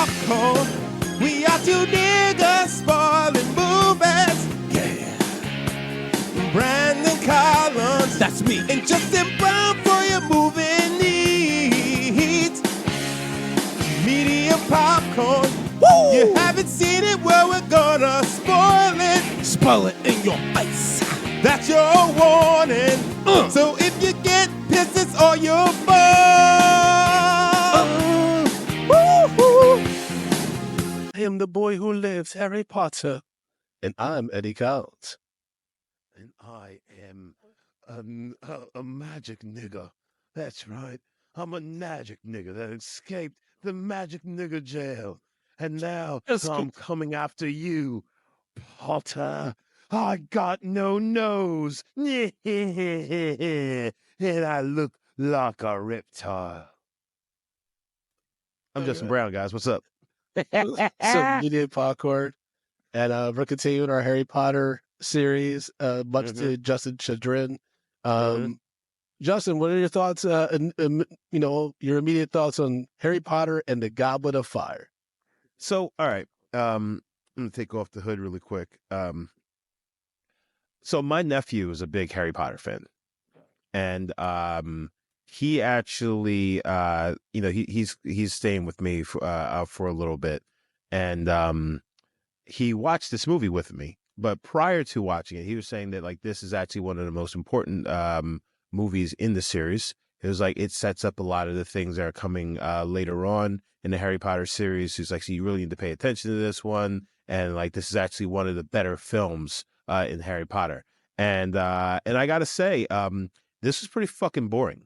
popcorn. We are two niggas spoiling movies. Yeah. Brandon Collins, that's me, and Justin Brown for your movie needs. Media popcorn. Woo! You haven't seen it, well, we're gonna spoil it. Spoil it in your face. That's your warning. So if you get pissed, it's all your fault. I am the boy who lives, Harry Potter. And I'm Eddie Collins. And I am a magic nigger. That's right. I'm a magic nigger that escaped the magic nigger jail. And now I'm coming after you, Potter. I got no nose. And I look like a reptile. I'm Justin Brown, guys. What's up? So media popcorn. And we're continuing our Harry Potter series, much to Justin's chagrin. Justin, what are your thoughts, your immediate thoughts on Harry Potter and the Goblet of Fire? So, all right. I'm going to take off the hood really quick. So my nephew is a big Harry Potter fan. And he actually, he's staying with me for a little bit. And he watched this movie with me. But prior to watching it, he was saying that, like, this is actually one of the most important movies in the series. It was like, it sets up a lot of the things that are coming later on in the Harry Potter series. He's like, so you really need to pay attention to this one. And, like, this is actually one of the better films in Harry Potter. And I got to say, this is pretty fucking boring.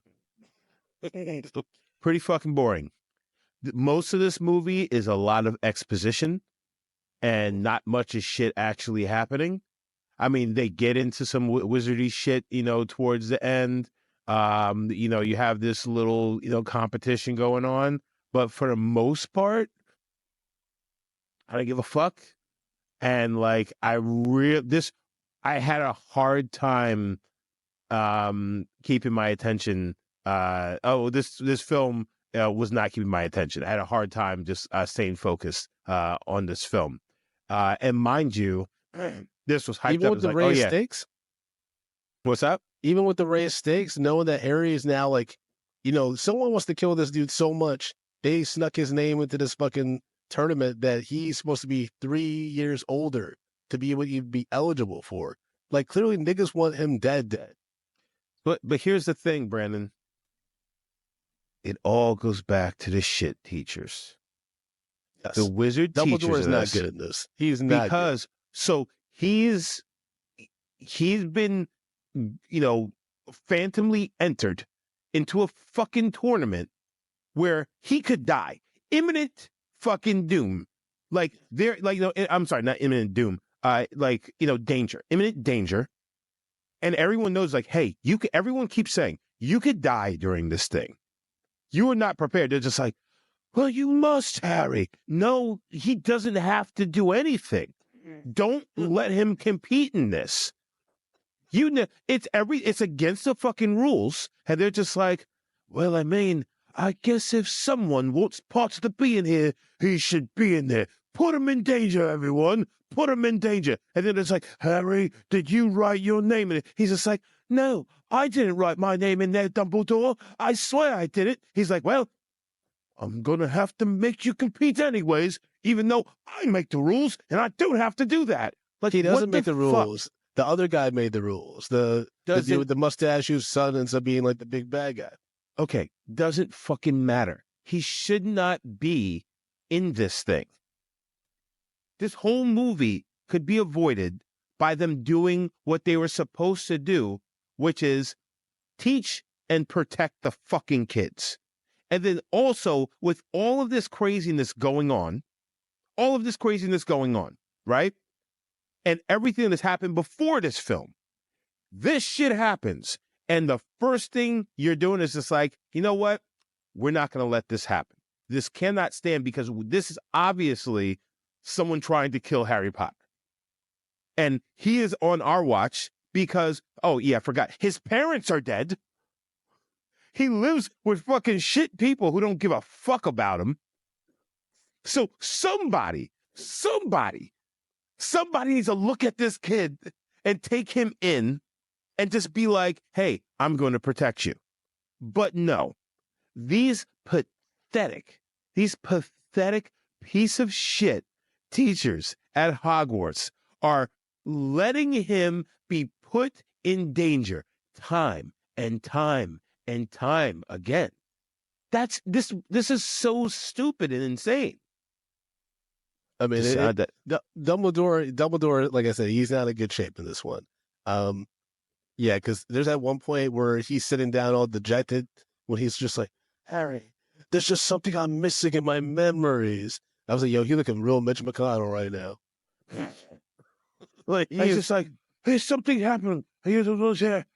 Pretty fucking boring. Most of this movie is a lot of exposition and not much of shit actually happening. I mean, they get into some wizardy shit, towards the end. You have this little, competition going on. But for the most part, I don't give a fuck. And, like, I had a hard time keeping my attention. This film was not keeping my attention. I had a hard time just staying focused on this film. And mind you, this was hyped Even up. with the raised stakes? What's up? Even with the raised stakes, knowing that Harry is now, like, someone wants to kill this dude so much, they snuck his name into this fucking tournament that he's supposed to be 3 years older to be what you'd be eligible for. Like, clearly niggas want him dead. But here's the thing, Brandon. It all goes back to the shit teachers. Yes. The wizard Dumbledore teachers is not good at this. He's not because good. So he's been, phantomly entered into a fucking tournament where he could die. Imminent fucking doom. I'm sorry, not imminent doom. Danger. Imminent danger. And everyone knows, like, hey, everyone keeps saying, you could die during this thing. You are not prepared. They're just like, well, you must, Harry. No, he doesn't have to do anything. Don't let him compete in this. It's against the fucking rules. And they're just like, well, I mean, I guess if someone wants parts to be in here, he should be in there. Put him in danger, everyone. Put him in danger. And then it's like, Harry, did you write your name in it? He's just like, no, I didn't write my name in there, Dumbledore. I swear I did it. He's like, well, I'm going to have to make you compete anyways, even though I make the rules and I don't have to do that. Like, he doesn't make the rules. The other guy made the rules. The dude with the mustache whose son ends up being like the big bad guy. Okay, doesn't fucking matter. He should not be in this thing. This whole movie could be avoided by them doing what they were supposed to do, which is teach and protect the fucking kids. And then also, with all of this craziness going on, right? And everything that's happened before this film, this shit happens. And the first thing you're doing is just like, you know what? We're not going to let this happen. This cannot stand because this is obviously someone trying to kill Harry Potter. And he is on our watch because, oh yeah, I forgot. His parents are dead. He lives with fucking shit people who don't give a fuck about him. So somebody needs to look at this kid and take him in and just be like, hey, I'm going to protect you. But no, these pathetic piece of shit teachers at Hogwarts are letting him be put in danger time and time and time again. This is so stupid and insane. I mean, Dumbledore, like I said, he's not in good shape in this one. Yeah, because there's that one point where he's sitting down all dejected when he's just like, Harry, there's just something I'm missing in my memories. I was like, yo, you looking real Mitch McConnell right now. Like he's just like, hey, something happened. Here's those here.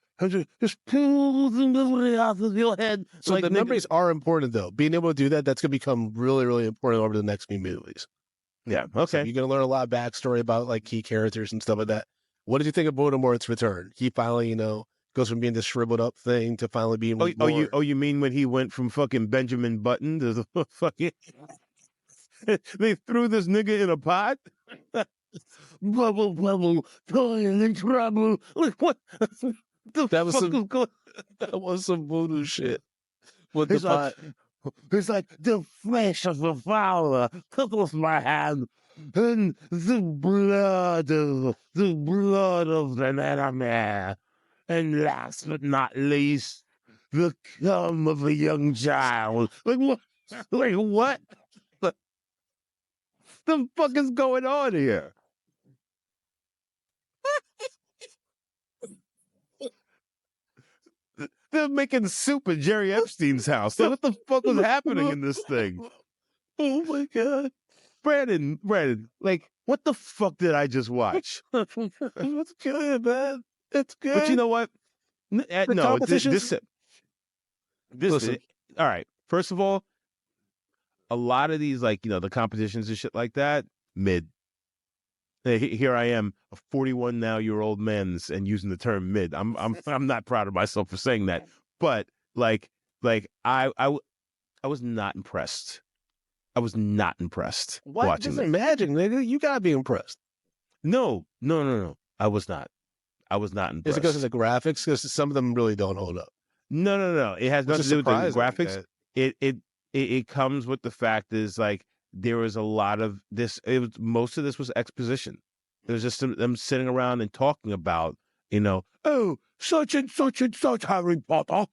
Just pull the memory out of your head. So like, the memories are important, though. Being able to do that, that's going to become really, really important over the next few movies. Yeah, okay. So you're going to learn a lot of backstory about like key characters and stuff like that. What did you think of Voldemort's return? He finally, goes from being this shriveled up thing to finally being you mean when he went from fucking Benjamin Button to the fucking they threw this nigga in a pot? Bubble, toil and trouble. Like what? That was some voodoo shit. With the pot. It's like the flesh of the fowler tickles my hand, and the blood of the enemy, and last but not least, the cum of a young child. Like what? Like what? The fuck is going on here? They're making soup at Jerry Epstein's house. Like, what the fuck was happening in this thing? Oh my God. Brandon, like, what the fuck did I just watch? It's good, man. It's good. But you know what? No, this all right. First of all, a lot of these, like, the competitions and shit like that, mid. Here I am, a 41 now year old man, and using the term mid. I'm not proud of myself for saying that, but like I was not impressed. I was not impressed watching that. Magic, nigga. You gotta be impressed. No. I was not impressed. Is it because of the graphics? Because some of them really don't hold up. No. It has nothing to do with the graphics. It comes with the fact is like there was a lot of this. Most of this was exposition. It was just them sitting around and talking about, oh, such and such Harry Potter.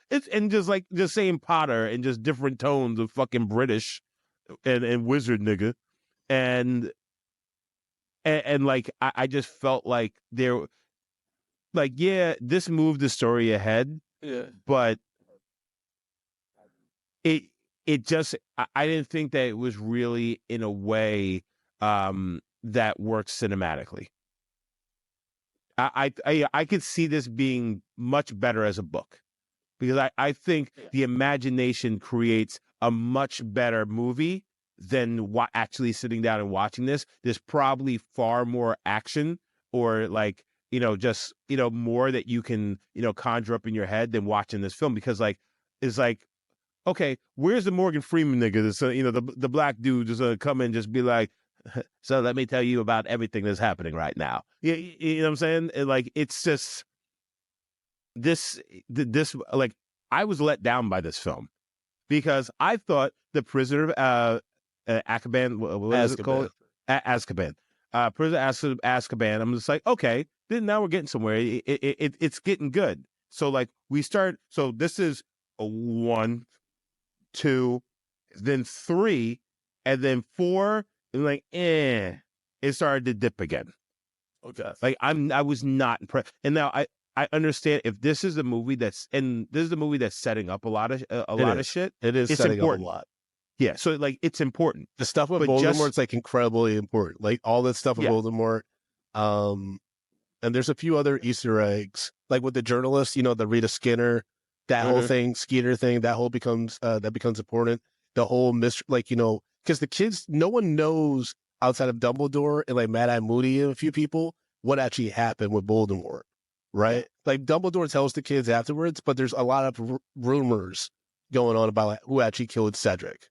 It's and just saying Potter and just different tones of fucking British and wizard nigga, and like I just felt like this moved the story ahead. Yeah, but it just I didn't think that it was really in a way that works cinematically. I could see this being much better as a book, because I think the imagination creates a much better movie than actually sitting down and watching this. There's probably far more action or like just more that you can conjure up in your head than watching this film, because it's like, okay, where's the Morgan Freeman nigga that's the black dude just come in and just be like, so let me tell you about everything that's happening right now. You know what I'm saying? And like, it's just this like, I was let down by this film because I thought The Prisoner of Azkaban, what is it called? Azkaban. Prisoner of Azkaban. I'm just like, okay, then now we're getting somewhere. It's getting good. So like we start. So this is a 1, 2, then 3, and then 4. And like, it started to dip again. Okay. Like I was not impressed. And now I understand if this is a movie that's setting up a lot of shit. It is it's setting important. up a lot. Yeah, so like it's important. The stuff with Voldemort's like incredibly important. Like all that stuff with Voldemort. And there's a few other Easter eggs, like with the journalist, the Rita Skinner, that whole thing, Skeeter thing, that becomes important. The whole mystery, like, because the kids, no one knows outside of Dumbledore and like Mad-Eye Moody and a few people what actually happened with Voldemort, right? Like Dumbledore tells the kids afterwards, but there's a lot of rumors going on about like, who actually killed Cedric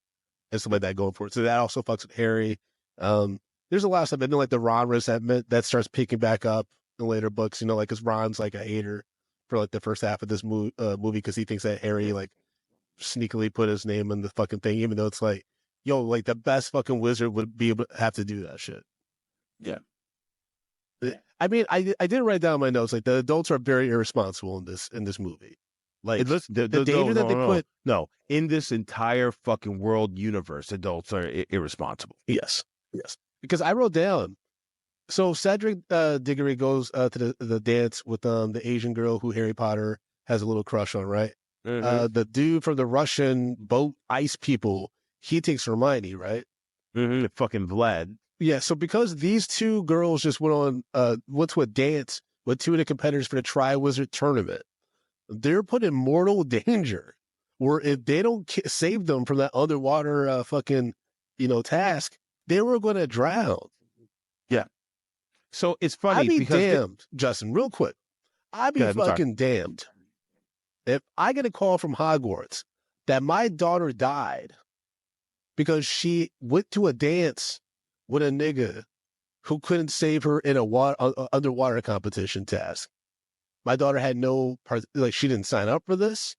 and stuff like that going forward. So that also fucks with Harry. There's a lot of stuff. And then like the Ron resentment that starts picking back up in later books, you know, like because Ron's like a hater for like the first half of this movie because he thinks that Harry like sneakily put his name in the fucking thing, even though it's like, yo, like the best fucking wizard would be able to have to do that shit. Yeah. I mean, I didn't write down my notes. Like the adults are very irresponsible in this movie. Like Listen, the danger that they put. No, in this entire fucking world universe, adults are irresponsible. Yes. Because I wrote down. So Cedric Diggory goes to the dance with the Asian girl who Harry Potter has a little crush on, right? Mm-hmm. The dude from the Russian boat ice people, he takes Hermione, right? Mm-hmm. Fucking Vlad. Yeah, so because these two girls just went to a dance with two of the competitors for the Triwizard Tournament, they're put in mortal danger. Where if they don't save them from that underwater fucking, task, they were going to drown. Yeah. So it's funny I'd be because damned, Justin, real quick. I'd be fucking damned if I get a call from Hogwarts that my daughter died because she went to a dance with a nigga who couldn't save her in a underwater competition task. My daughter had no part, like she didn't sign up for this.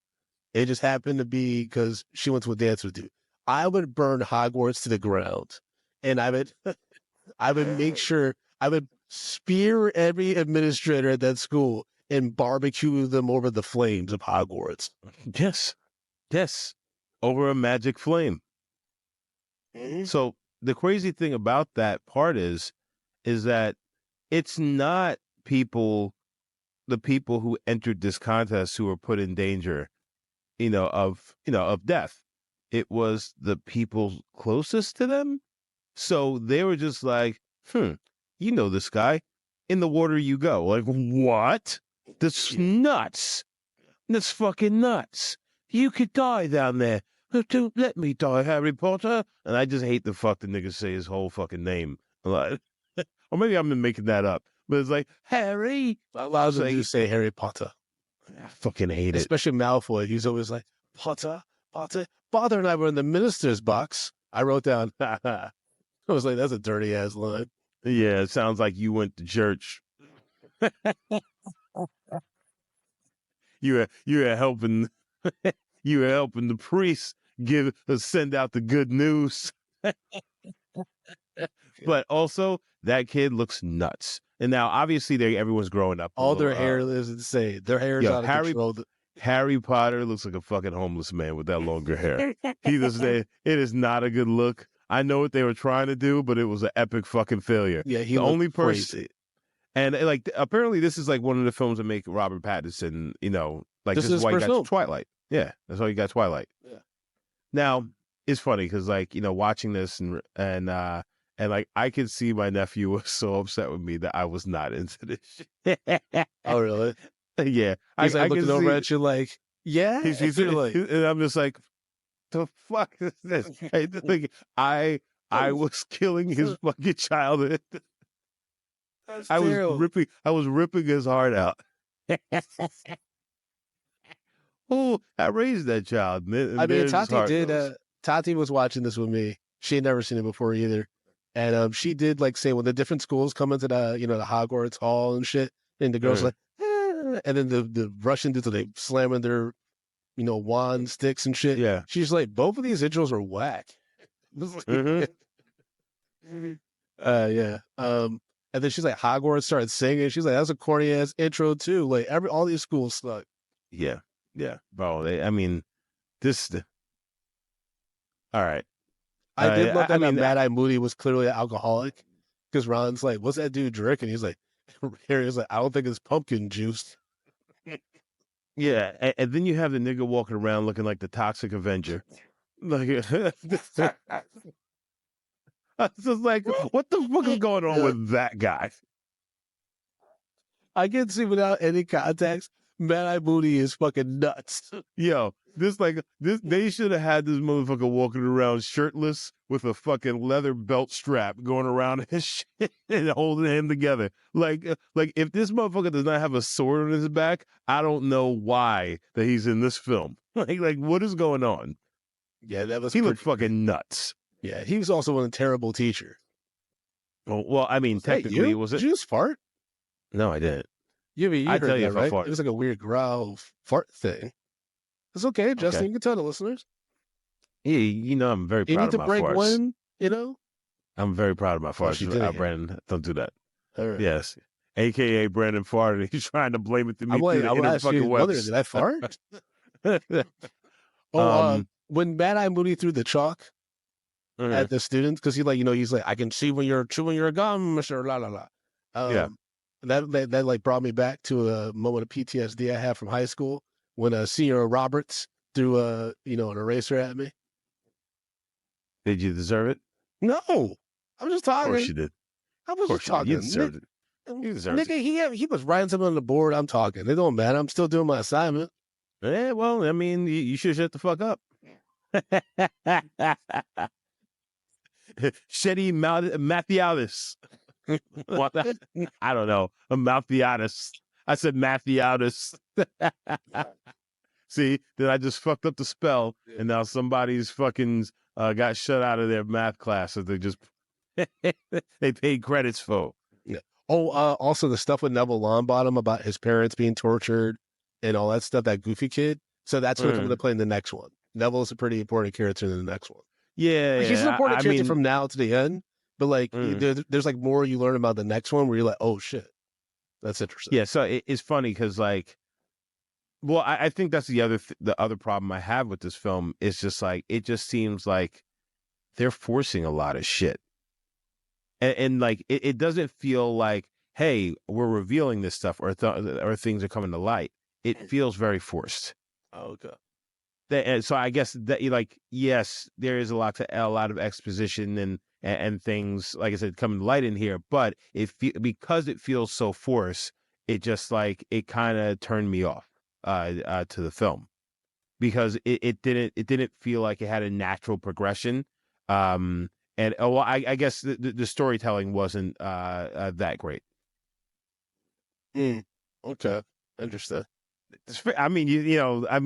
It just happened to be because she went to a dance with dude. I would burn Hogwarts to the ground, and I would make sure I would spear every administrator at that school and barbecue them over the flames of Hogwarts. Yes, over a magic flame. Mm-hmm. So the crazy thing about that part is that it's not the people who entered this contest who were put in danger, of death. It was the people closest to them. So they were just like, you know this guy. In the water you go. Like, what? That's nuts. That's fucking nuts. You could die down there. Don't let me die, Harry Potter. And I just hate the fuck the nigga say his whole fucking name. Like, or maybe I'm making that up. But it's like, Harry. A lot of them do say Harry Potter. I fucking hate it. Especially Malfoy. He's always like, Potter. Father and I were in the minister's box. I wrote down, I was like, that's a dirty ass line. Yeah, it sounds like you went to church. You were helping you were helping the priest send out the good news. But also that kid looks nuts. And now obviously everyone's growing up. All their hair is insane. Their hair is out of control. Harry Potter looks like a fucking homeless man with that longer hair. It is not a good look. I know what they were trying to do, but it was an epic fucking failure. Yeah, the only person. Crazy. And like apparently this is like one of the films that make Robert Pattinson, like this is why you got Twilight. Yeah, that's why you got Twilight. Yeah. Now it's funny because like watching this and like I could see my nephew was so upset with me that I was not into this shit. Oh really? Yeah, he's like looking over at you like, yeah. He's like, and I'm just like, the fuck is this? Like, I was killing his fucking childhood. I was ripping his heart out. Oh, I raised that child. I mean, Tati was watching this with me. She had never seen it before either. And she did like say when the different schools come into the, the Hogwarts hall and shit, and the girls like, and then the Russian dudes, they slamming their, wand sticks and shit. Yeah. She's like, both of these intros are whack. Yeah. And then she's like, Hogwarts started singing. She's like, that's a corny ass intro too. Like all these schools suck. Yeah. Yeah. Bro, this. All right. I did love that Mad-Eye Moody was clearly an alcoholic because Ron's like, what's that dude drinking? He's like, Harry's like, I don't think it's pumpkin juice. Yeah, and then you have the nigga walking around looking like the Toxic Avenger. Like, it's just like, what the fuck is going on with that guy? I can see without any context, Mad-Eye Moody is fucking nuts. Yo, they should have had this motherfucker walking around shirtless with a fucking leather belt strap going around his shit and holding him together. Like if this motherfucker does not have a sword on his back, I don't know why that he's in this film. like what is going on? Yeah, that was He looked pretty fucking nuts. Yeah, he was also a terrible teacher. Well, I mean, Was that technically, you? was Did it? you just fart? No, I didn't. You I tell heard you that, if I right? fart. It was like a weird growl fart thing. It's okay, Justin. Okay. You can tell the listeners. Yeah, you know, I'm very You proud need of to my break farts. one, you know? I'm very proud of my Oh, she farts. did it. Brandon, don't do that. All right. Yes. AKA Brandon farted. He's trying to blame it to me through the I'm actually interfucking wondering, webs. did I fart? Um, When Mad Eye Moody threw the chalk mhm. at the students, because he's like, I can see when you're chewing your gum, Mr. La La La. Yeah. That like brought me back to a moment of PTSD I had from high school when Senior Roberts threw an eraser at me. Did you deserve it? No, I'm just Of talking. course you did. I was just talking. You deserved it. You deserved it. Nigga, he was writing something on the board. I'm talking. It don't matter. I'm still doing my assignment. Yeah, well, I mean, you should shut the fuck up. Shetty Mathiatis. What? I don't know. Mathiatis. I said Mathiatis. See, then I just fucked up the spell, and now somebody's fucking got shut out of their math class that they just they paid credits for. Yeah. Oh, also the stuff with Neville Longbottom about his parents being tortured and all that stuff, that goofy kid. So that's going to come into play in the next one. Neville's a pretty important character in the next one. Yeah, He's an important character mean, from now to the end, but like there's like more you learn about the next one where you're like, oh shit, that's interesting. Yeah, so it's funny because like, well, I think that's the other problem I have with this film is just like it just seems like they're forcing a lot of shit, and like it doesn't feel like, hey, we're revealing this stuff or things are coming to light. It feels very forced. Oh, okay. And so I guess that like, yes, there is a lot of exposition and things, like I said, coming to light in here, but because it feels so forced, it just like, it kind of turned me off to the film because it didn't feel like it had a natural progression. And I guess the storytelling wasn't that great. Okay. Interesting. I mean,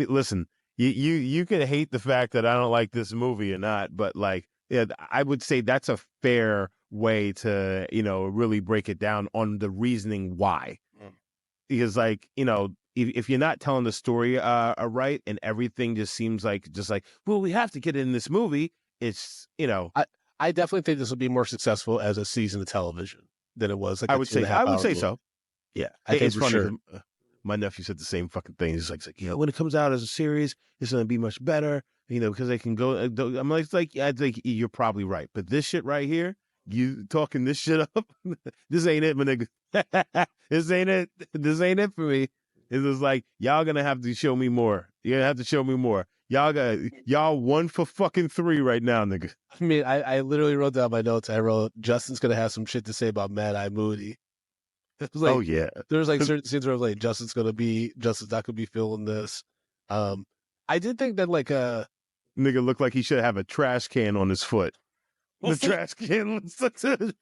listen, you can hate the fact that I don't like this movie or not, but like, yeah, I would say that's a fair way to, really break it down on the reasoning why. Because like, if you're not telling the story right and everything just seems like, well, we have to get in this movie. It's, I definitely think this will be more successful as a season of television than it was. Like I would say so. Yeah, I think it's for funny. sure. My nephew said the same fucking thing. He's like, when it comes out as a series, it's going to be much better, because they can go. I'm like, I think you're probably right. But this shit right here, you talking this shit up, this ain't it, my nigga. This ain't it. This ain't it for me. It's just like, y'all going to have to show me more. You're going to have to show me more. Y'all 1 for fucking 3 right now, nigga. I mean, I literally wrote down my notes. I wrote, Justin's going to have some shit to say about Mad Eye Moody. Like, oh yeah, there's like certain scenes where I was like, Justin's not gonna be feeling this. I did think that like nigga looked like he should have a trash can on his foot. The trash can was stuck to his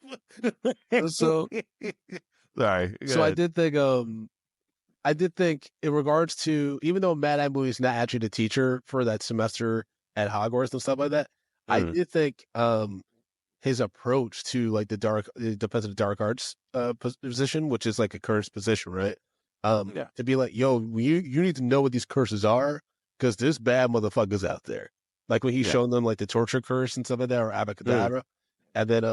foot. So sorry. So I did think in regards to, even though Mad Eye Moody is not actually the teacher for that semester at Hogwarts and stuff like that, I did think his approach to like the Defense of the Dark Arts position, which is like a cursed position, right? To be like, yo, you need to know what these curses are because there's bad motherfuckers out there. Like when he's showing them like the torture curse and stuff like that, or Abacadabra. And then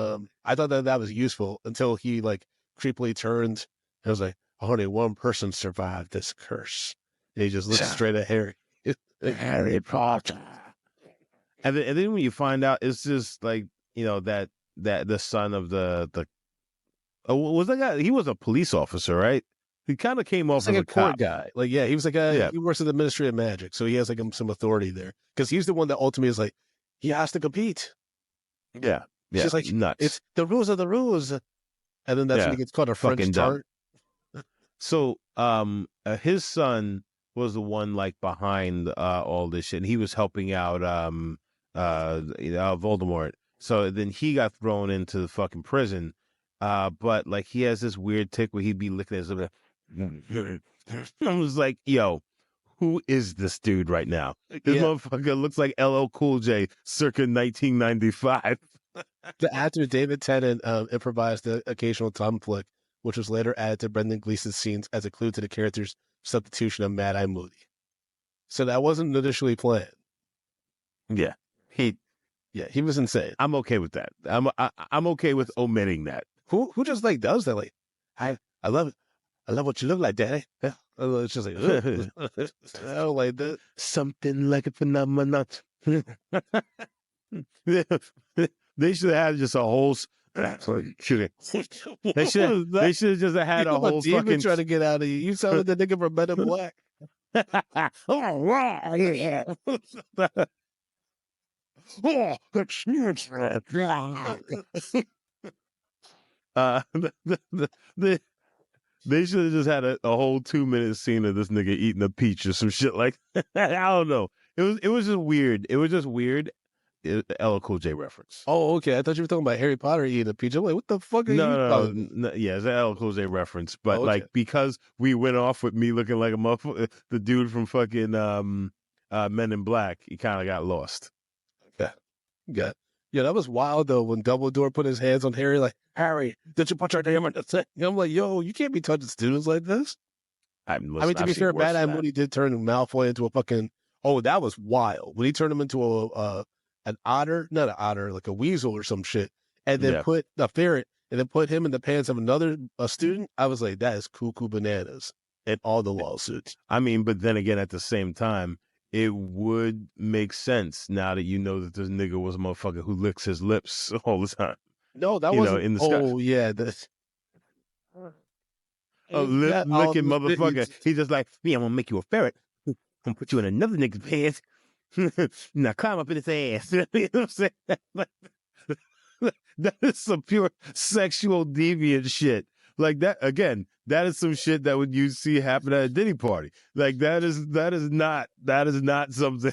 I thought that was useful until he like creepily turned and was like, only one person survived this curse. And he just looked straight at Harry. Harry Potter. And then when you find out, it's just like, that the son of the was that guy? He was a police officer, right? He kind of came off like as a court cop guy. Like, yeah, he was like he works at the Ministry of Magic, so he has like some authority there because he's the one that ultimately is like he has to compete. Yeah, It's just like nuts. It's the rules are the rules, and then that's when he gets called a French tart. So, his son was the one like behind all this shit, and he was helping out Voldemort. So then he got thrown into the fucking prison. But like he has this weird tick where he'd be licking his lip. I was like, yo, who is this dude right now? This Yeah. motherfucker looks like LL Cool J circa 1995. The actor David Tennant improvised the occasional tongue flick, which was later added to Brendan Gleeson's scenes as a clue to the character's substitution of Mad Eye Moody. So that wasn't initially planned. Yeah, he was insane. I'm okay with that. I'm okay with omitting that. Who just like does that? Like, I love it. I love what you look like, Daddy. Yeah. It's just like, I don't like that. Something like a phenomenon. They should have had just a whole. They should have just had a whole fucking. Trying to get out of you. You sound like the nigga from Men in Black. They should have just had a whole 2-minute scene of this nigga eating a peach or some shit like that. I don't know. It was just weird. It was just weird. LL Cool J reference. Oh, okay. I thought you were talking about Harry Potter eating a peach. I'm like, what the fuck are you talking? No, yeah, it's an LL Cool J reference. But okay. like because we went off with me looking like a motherfucker, the dude from fucking Men in Black, he kind of got lost. Yeah. Yeah, that was wild though when Dumbledore put his hands on Harry, like, Harry, did you put your name on the thing? I'm like, yo, you can't be touching students like this. I mean, to be fair, Mad Eye Moody did turn Malfoy into a fucking. Oh, that was wild when he turned him into an otter, not an otter, like a weasel or some shit, and then put a ferret, and then put him in the pants of another student. I was like, that is cuckoo bananas in all the lawsuits. I mean, but then again, at the same time, it would make sense now that you know that this nigga was a motherfucker who licks his lips all the time. No, that wasn't. In the sky. Oh, yeah. A lip-licking motherfucker. He's just like, me, I'm going to make you a ferret. I'm going to put you in another nigga's pants. Now climb up in his ass. You know what I'm saying? That is some pure sexual deviant shit. Like that, again, that is some shit that you see happen at a Diddy party. Like that is not something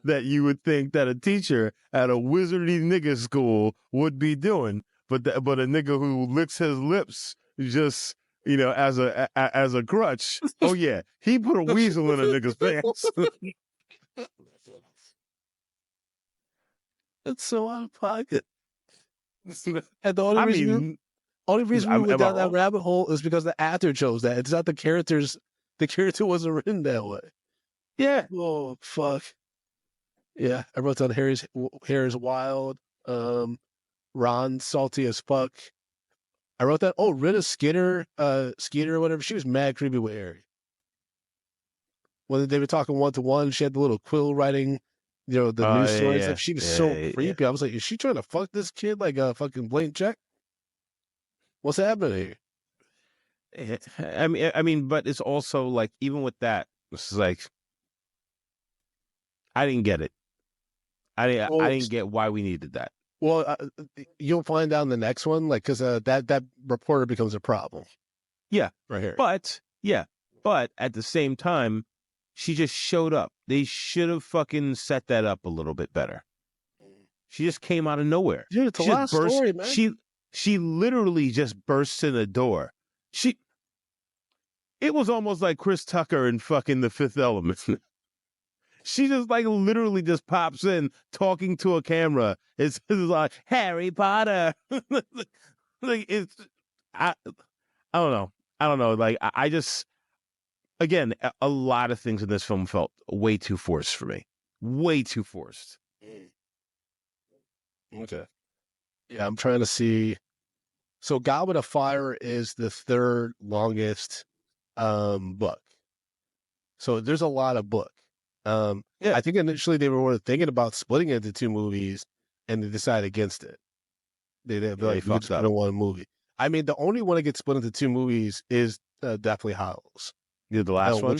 that you would think that a teacher at a wizardy nigga school would be doing. But a nigga who licks his lips just, as a crutch. Oh yeah, he put a weasel in a nigga's pants. It's so out of pocket. And the only reason we went down that rabbit hole is because the actor chose that. It's not the characters. The character wasn't written that way. Yeah. Oh fuck. Yeah, I wrote down Harry's hair is wild. Ron salty as fuck. I wrote that. Oh, Rita Skeeter or whatever. She was mad creepy with Harry. When they were talking 1-to-1, she had the little quill writing, the news stories. Yeah. She was so creepy. I was like, is she trying to fuck this kid like a fucking blank check? What's happening here? I mean, but it's also like, even with that, it's like, I didn't get it. I didn't get why we needed that. Well, you'll find out in the next one, like, because that reporter becomes a problem. Yeah, right here. But at the same time, she just showed up. They should have fucking set that up a little bit better. She just came out of nowhere. Dude, it's a last story, man. She literally just bursts in the door. It was almost like Chris Tucker in fucking The Fifth Element. She just like literally just pops in talking to a camera. It's like Harry Potter. Like I don't know. Like I just, again, a lot of things in this film felt way too forced for me. Way too forced. Okay. Yeah, I'm trying to see. So Goblet of Fire is the third longest book. So there's a lot of book. I think initially they were thinking about splitting it into 2 movies, and they decided against it. They fucked up in one movie. I mean, the only one that gets split into 2 movies is Deathly Hallows. Yeah, the last one?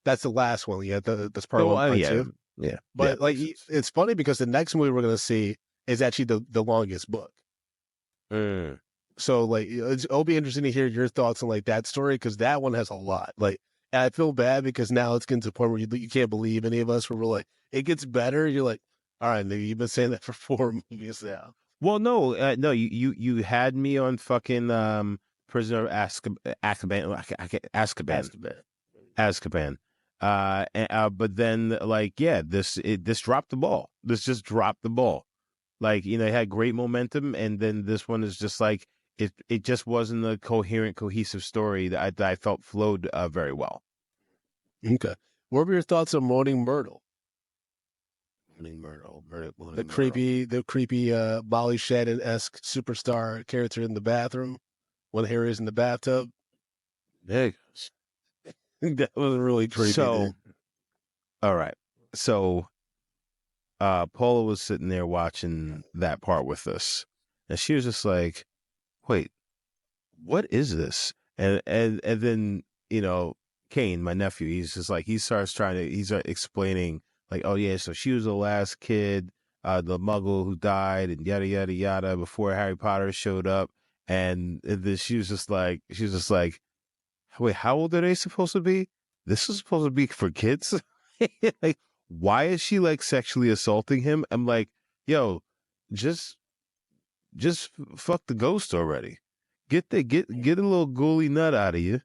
That's the last one. Yeah, that's part 1, part 2. Yeah. But it's funny because the next movie we're going to see is actually the longest book. So like, it'll be interesting to hear your thoughts on like that story, because that one has a lot. Like, and I feel bad because now it's getting to the point where you can't believe any of us, where we're like, it gets better. You're like, all right, nigga, you've been saying that for 4 movies now. Well, no, you had me on fucking Prisoner of Azkaban. But then, like, yeah, this dropped the ball. This just dropped the ball. Like, you know, it had great momentum, and then this one is just like it just wasn't a coherent, cohesive story that I felt flowed very well. Okay. What were your thoughts on Moaning Myrtle? Myrtle. The creepy Molly Shannon-esque superstar character in the bathroom when Harry's in the bathtub. Niggas. That was really creepy. So, dude. all right. So, Paula was sitting there watching that part with us, and she was just like, "Wait, what is this?" And then, you know, Kane, my nephew, he starts explaining, like, "Oh yeah, so she was the last kid, the Muggle who died, and yada yada yada before Harry Potter showed up." And then she was just like, "Wait, how old are they supposed to be? This is supposed to be for kids?" Like, why is she like sexually assaulting him? I'm like, yo, just fuck the ghost already. Get a little ghouly nut out of you.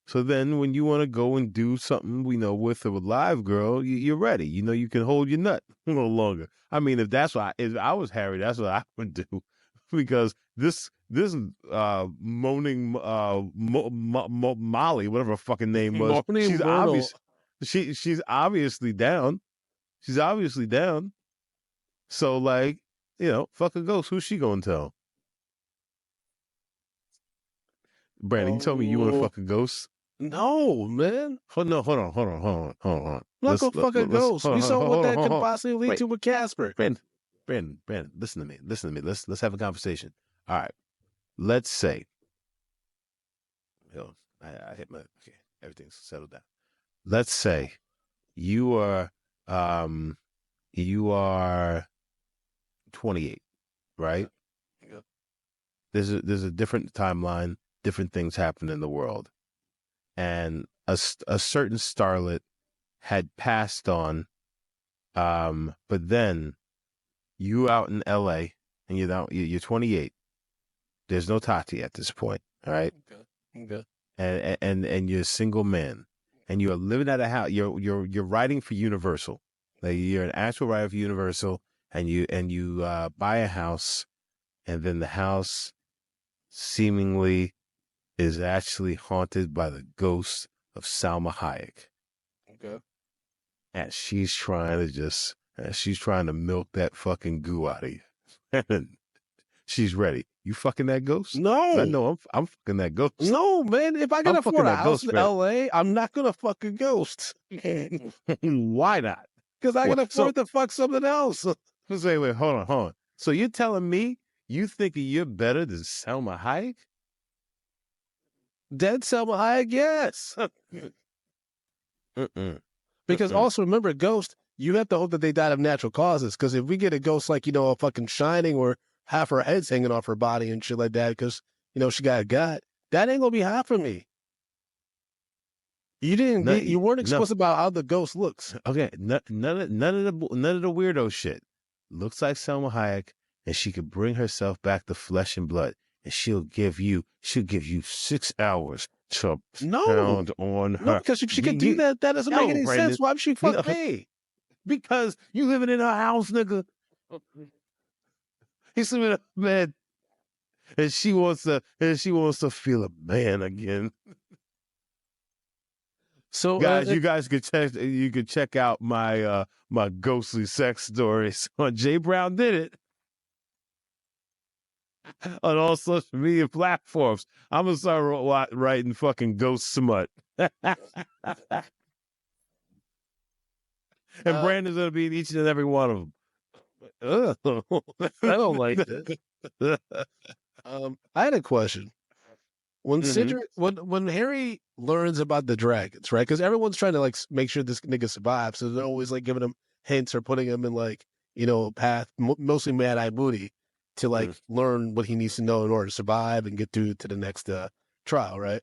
So then when you want to go and do something, with a live girl, you're ready. You know, you can hold your nut a little longer. I mean, if I was Harry, that's what I would do. Because this moaning Molly, whatever her fucking name was, Moaning Myrtle. she's obviously down. She's obviously down. So, like, fuck a ghost. Who's she gonna tell? Brandon, you told me you want to Oh, fuck a ghost. no, man. Hold on. I'm not gonna fuck a ghost. We saw what that could possibly lead Wait. to with Casper. Brandon, listen to me. Let's have a conversation. All right. Let's say, I hit my, okay, everything's settled down. Let's say you are 28, right? Yeah. There's a different timeline, different things happen in the world. And a certain starlet had passed on, but then you out in LA and you're 28. There's no Tati at this point, all right? Okay. And you're a single man, and you're living at a house. You're writing for Universal. Like, you're an actual writer for Universal, and you buy a house, and then the house seemingly is actually haunted by the ghost of Salma Hayek. Okay. And she's trying to milk that fucking goo out of you. And she's ready. You fucking that ghost? No. I know I'm fucking that ghost. No, man. If I can I'm afford fucking a that house ghost, in man. LA, I'm not gonna fuck a ghost. Why not? Because I can What? afford to fuck something else. Wait, hold on. So you're telling me you think that you're better than Salma Hayek? Dead Selma Hayek, yes. Because also remember, ghost, you have to hope that they died of natural causes. Because if we get a ghost like, a fucking Shining where half her head's hanging off her body and shit like that because, she got a gut, that ain't gonna be hot for me. You weren't explicit about how the ghost looks. Okay, none of the weirdo shit. Looks like Salma Hayek, and she could bring herself back to flesh and blood, and she'll give you 6 hours to pound on her. No, because if she could do that, that doesn't make any sense. Why would she fuck me? Because you living in her house, nigga. He's living in a bed, and she wants to feel a man again. So, guys, you guys could check out my my ghostly sex stories on Jay Brown Did It on all social media platforms. I'm gonna start writing fucking ghost smut. And Brandon's gonna be in each and every one of them. I don't like this. I had a question. When when Harry learns about the dragons, right? Because everyone's trying to like make sure this nigga survives, so they're always like giving him hints or putting him in like path, mostly Mad Eye Moody, to like learn what he needs to know in order to survive and get through to the next trial, right?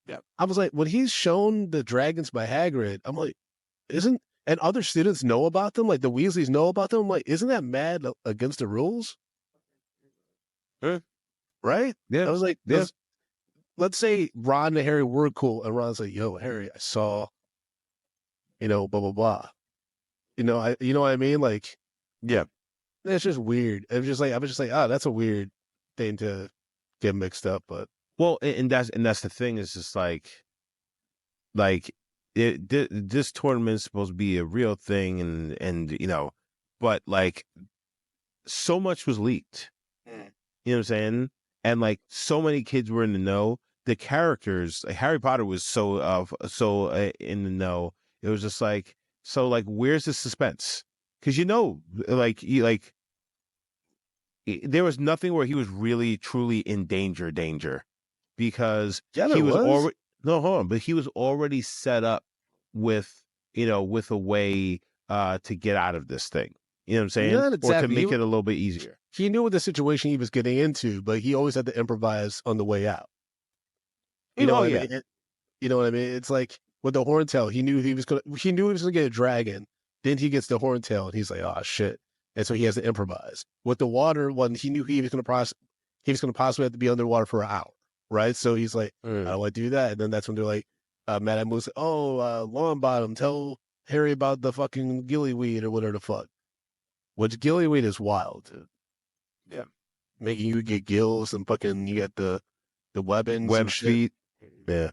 Yeah. I was like, when he's shown the dragons by Hagrid, I'm like, and other students know about them, like the Weasleys know about them. I'm like, isn't that mad against the rules? Right? Yeah. I was like, let's say Ron and Harry were cool, and Ron's like, yo, Harry, I saw blah blah blah. You know what I mean? Like, Yeah. it's just weird. I was just like, oh, that's a weird thing to get mixed up. But Well, and that's the thing is just like this tournament is supposed to be a real thing, and but like so much was leaked. You know what I'm saying? And like so many kids were in the know. The characters, like Harry Potter was so in the know. It was just like, so like, where's the suspense? Because there was nothing where he was really truly in danger, because yeah, he there was was. already no hold on, but he was already set up with with a way to get out of this thing. You know what I'm saying? Not Or to exactly. make it a little bit easier. He knew what the situation he was getting into, but he always had to improvise on the way out. You know Oh what I yeah. mean? You know what I mean? It's like with the Horntail, he knew he was gonna get a dragon. Then he gets the Horntail, and he's like, oh shit. And so he has to improvise. With the water one, he knew he was gonna possibly have to be underwater for an hour, right? So he's like, how do I do that? And then that's when they're like, Mad Eye Moose, Longbottom, tell Harry about the fucking gillyweed or whatever the fuck. Which gillyweed is wild, dude. Yeah. Making you get gills and fucking you got the weapons Web and shit. feet. Yeah.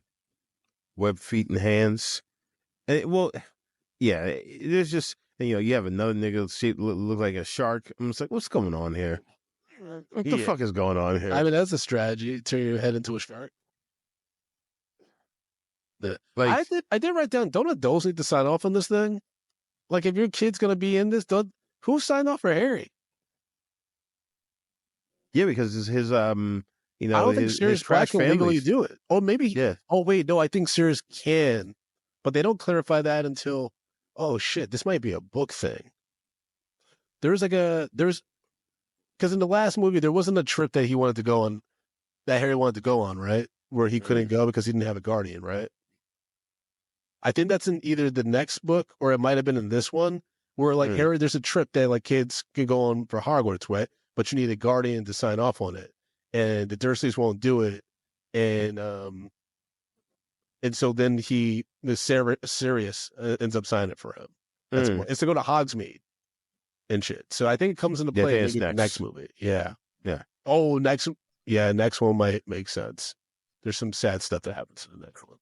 Web feet and hands. Well, yeah, there's just, you have another nigga shape look like a shark. I'm just like, what's going on here? What the fuck is going on here? I mean, that's a strategy. Turn your head into a shark. Like, I did write down, don't adults need to sign off on this thing? Like, if your kid's going to be in this, who signed off for Harry? yeah, because it's his, I don't think Sirius Black can legally do it. Or maybe, yeah. Oh, wait, no, I think Sirius can. But they don't clarify that until, oh, shit, this might be a book thing. Because in the last movie, there wasn't a trip that he wanted to go on, that Harry wanted to go on, right? Where he couldn't go because he didn't have a guardian, right? I think that's in either the next book or it might have been in this one, where like Harry, there's a trip that like kids can go on for Hogwarts, right? But you need a guardian to sign off on it, and the Dursleys won't do it, and so then Sirius ends up signing it for him. That's more. It's to go to Hogsmeade and shit. So I think it comes into play in the next movie. Yeah. Oh, next one might make sense. There's some sad stuff that happens in the next one.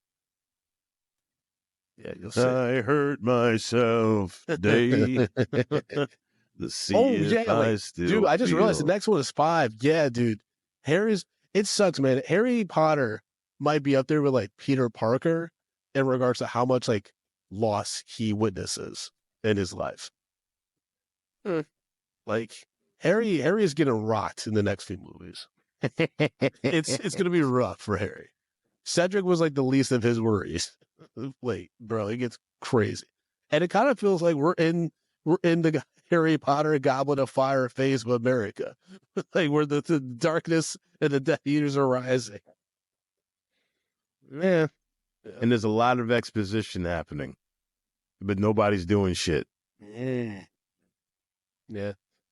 Yeah, you'll see. I hurt myself today. The sea dude, I just realized the next one is 5. Yeah, dude. It sucks, man. Harry Potter might be up there with like Peter Parker in regards to how much like loss he witnesses in his life. Like Harry is getting rocked in the next few movies. It's gonna be rough for Harry. Cedric was like the least of his worries. Wait, bro, it gets crazy. And it kind of feels like we're in the Harry Potter Goblet of Fire phase of America. Like where the darkness and the Death Eaters are rising. Yeah. And there's a lot of exposition happening, but nobody's doing shit. Yeah.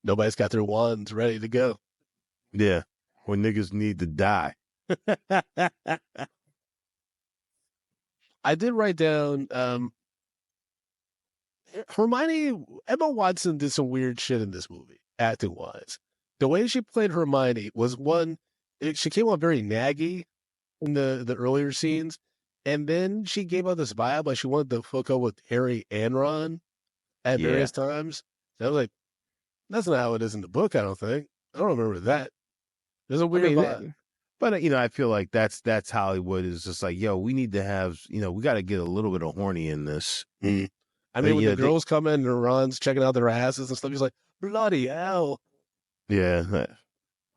Nobody's got their wands ready to go. Yeah. When niggas need to die. I did write down Emma Watson did some weird shit in this movie, acting wise. The way she played Hermione was she came on very naggy in the earlier scenes, and then she gave out this vibe like she wanted to hook up with Harry and Ron at various times. So I was like, that's not how it is in the book, I don't think. I don't remember that. There's a weird vibe. But I feel like that's Hollywood is just like, yo, we need to have, we got to get a little bit of horny in this. I mean, when the girls come in and Ron's checking out their asses and stuff, he's like, bloody hell. Yeah.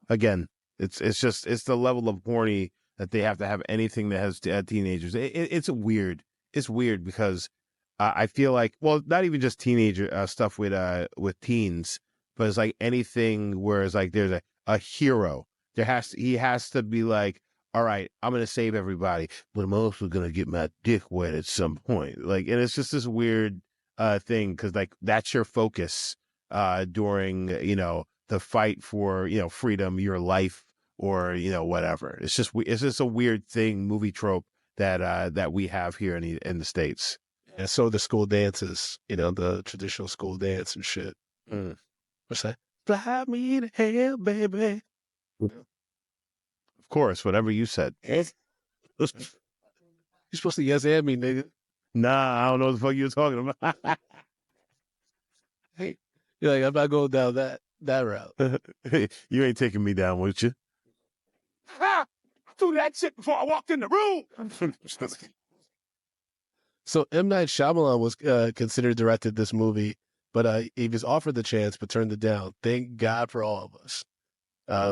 Again, it's the level of horny that they have to have anything that has teenagers. It's weird. It's weird because I feel like, well, not even just teenager stuff with teens, but it's like anything where it's like there's a hero. He has to be like, all right, I'm going to save everybody, but I'm also going to get my dick wet at some point. Like, and it's just this weird thing because like that's your focus during, the fight for, freedom, your life, or, whatever. It's just a weird thing, movie trope that we have here in the States. And so the school dances, the traditional school dance and shit. Mm. What's that? Fly me to hell, baby. Of course, whatever you said. You're supposed to yes and me, nigga. Nah, I don't know what the fuck you're talking about. Hey, you're like, I'm not going down that route. You ain't taking me down, would you? I threw that shit before I walked in the room. So M. Night Shyamalan was considered directed this movie, but he was offered the chance but turned it down. Thank God for all of us.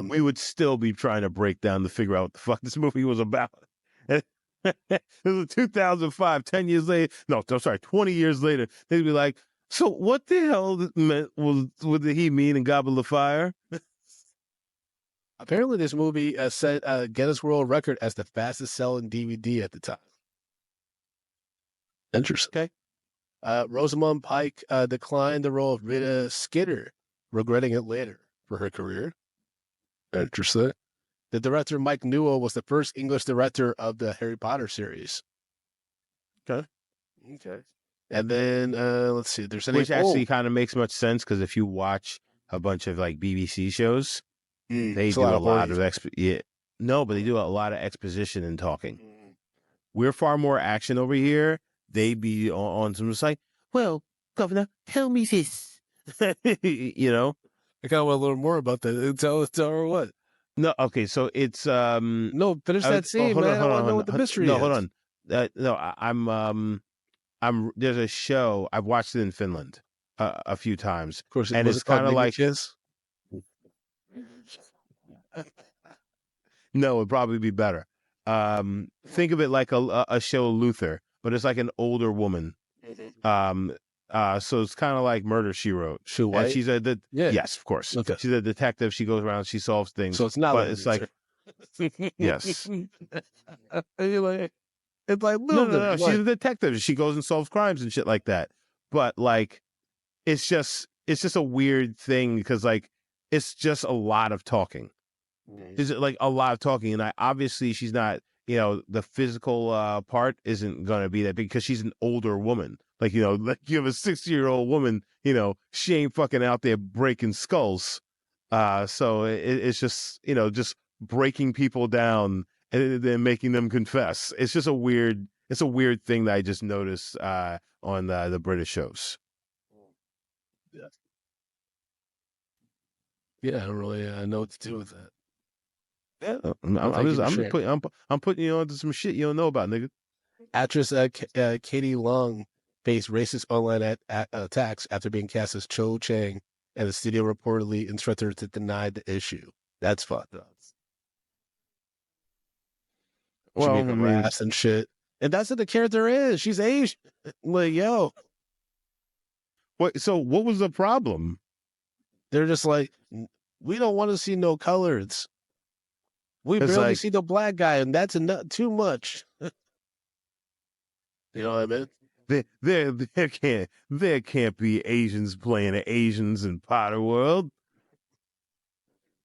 We would still be trying to break down to figure out what the fuck this movie was about. It was 2005, 10 years later. No, I'm sorry, 20 years later. They'd be like, so what the hell what did he mean in Goblet of Fire? Apparently, this movie set a Guinness World Record as the fastest selling DVD at the time. Interesting. Okay. Rosamund Pike declined the role of Rita Skeeter, regretting it later for her career. Interesting. The director, Mike Newell, was the first English director of the Harry Potter series. Okay. And then, let's see, there's any... Which actually kind of makes much sense, because if you watch a bunch of like BBC shows, they do a lot of No, but they do a lot of exposition and talking. We're far more action over here. They be on some like, well, Governor, tell me this. I kind of want to learn more about that. Tell her what. No, okay, so it's no, finish that scene, man. I want to know what the mystery is. No, hold on. No, I'm there's a show. I've watched it in Finland a few times. Of course, and it's kind of like Kiss? No, it'd probably be better. Think of it like a show Luther, but it's like an older woman. So it's kind of like Murder, She Wrote. She white? She's yes, of course. Okay. She's a detective. She goes around. She solves things. So it's not. But it's like yes. It's like no. She's a detective. She goes and solves crimes and shit like that. But like, it's just a weird thing because like it's just a lot of talking. Is it like a lot of talking? And obviously she's not. The physical part isn't going to be that big because she's an older woman. Like, like you have a 60-year-old woman, she ain't fucking out there breaking skulls. So it's just, just breaking people down and then making them confess. It's just a weird thing that I just noticed on the British shows. Yeah, I don't really know what to do with that. Yeah, I'm putting you onto some shit you don't know about, nigga. Actress Katie Long faced racist online attacks after being cast as Cho Chang, and the studio reportedly instructed her to deny the issue. That's fucked up. Well, she being harassed and shit. And that's what the character is. She's Asian. Like, yo. So what was the problem? They're just like, we don't want to see no coloreds. We barely see the black guy, and that's too much. You know what I mean? There can't be Asians playing Asians in Potter World.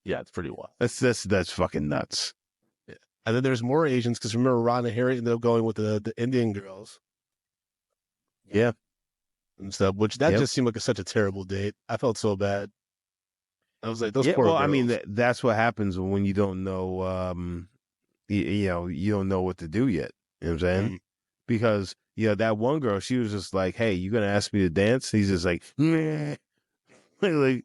Yeah, it's pretty wild. That's fucking nuts. Yeah. And then there's more Asians because remember Ron and Harry ended up going with the Indian girls. Yeah. And stuff, which just seemed like such a terrible date. I felt so bad. I was like, those poor girls. I mean, that's what happens when you don't know, you don't know what to do yet. You know what I'm saying? Mm-hmm. Because, that one girl, she was just like, hey, you going to ask me to dance? He's just like, meh. like,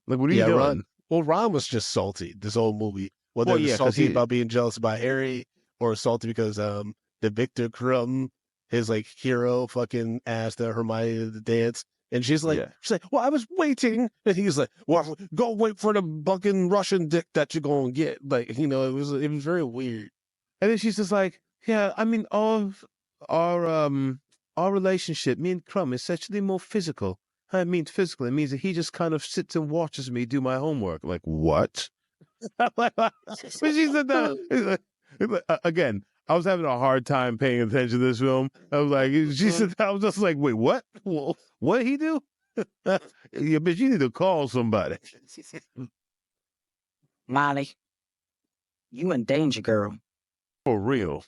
what are you doing? Ron was just salty this whole movie. Whether he was salty about being jealous about Harry or salty because the Victor Crumb, his like hero, fucking asked Hermione to dance. And she's like, well, I was waiting. And he's like, well, go wait for the fucking Russian dick that you're going to get. Like, it was very weird. And then she's just like, yeah, I mean, our relationship, me and Crumb, is actually more physical. I mean, physical. It means that he just kind of sits and watches me do my homework. Like, what? But she said that. Again, I was having a hard time paying attention to this film. I was like, I was just like, wait, what? What did he do? Yeah, but you need to call somebody. Molly, you in danger, girl. For real.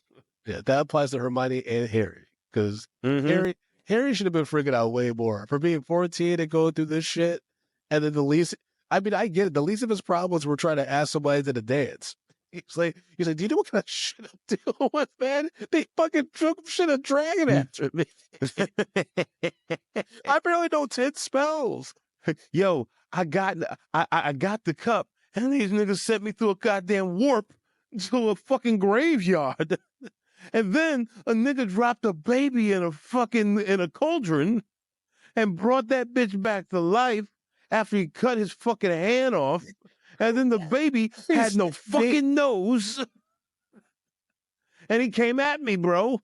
Yeah, that applies to Hermione and Harry. because Mhm. Harry should have been freaking out way more for being 14 and going through this shit. And then the least, I mean, I get it. The least of his problems were trying to ask somebody to the dance. He's like, do you know what kind of shit I'm dealing with, man? They fucking took shit a dragon after me. I barely know 10 spells. Yo, I got the cup, and these niggas sent me through a goddamn warp to a fucking graveyard. And then a nigga dropped a baby in a cauldron and brought that bitch back to life after he cut his fucking hand off. And then the baby had no fucking nose. And he came at me, bro.